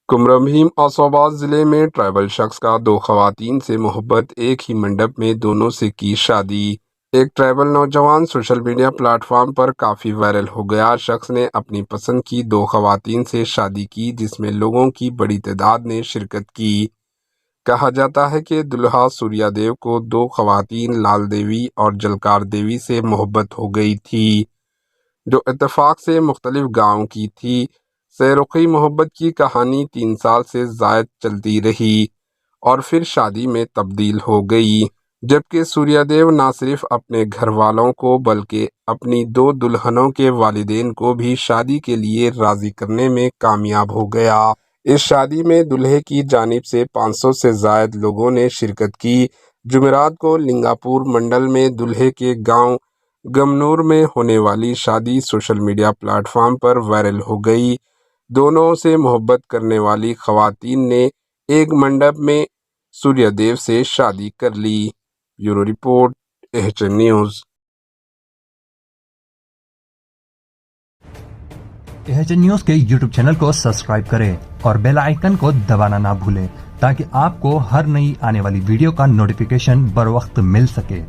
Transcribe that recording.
کمربھیم آصوباد ضلع میں ٹرائبل شخص کا دو خواتین سے محبت، ایک ہی منڈپ میں دونوں سے کی شادی۔ ایک ٹرائبل نوجوان سوشل میڈیا پلیٹ فارم پر کافی وائرل ہو گیا۔ شخص نے اپنی پسند کی دو خواتین سے شادی کی، جس میں لوگوں کی بڑی تعداد نے شرکت کی۔ کہا جاتا ہے کہ دلہا سوریا دیو کو دو خواتین لال دیوی اور جلکار دیوی سے محبت ہو گئی تھی، جو اتفاق سے مختلف گاؤں کی تھی۔ سہ-رخی محبت کی کہانی 3 سال سے زائد چلتی رہی اور پھر شادی میں تبدیل ہو گئی، جبکہ سوریا دیو نہ صرف اپنے گھر والوں کو بلکہ اپنی دو دلہنوں کے والدین کو بھی شادی کے لیے راضی کرنے میں کامیاب ہو گیا۔ اس شادی میں دلہے کی جانب سے 500 سے زائد لوگوں نے شرکت کی۔ جمعرات کو لنگاپور منڈل میں دلہے کے گاؤں گمنور میں ہونے والی شادی سوشل میڈیا پلیٹ فارم پر وائرل ہو گئی۔ دونوں سے محبت کرنے والی خواتین نے ایک منڈپ میں سوریا دیو سے شادی کر لی۔ Bureau report, H-N news. H-N news کے یوٹیوب چینل کو سبسکرائب کریں اور بیل آئیکن کو دبانا نہ بھولیں تاکہ آپ کو ہر نئی آنے والی ویڈیو کا نوٹیفیکیشن بر وقت مل سکے۔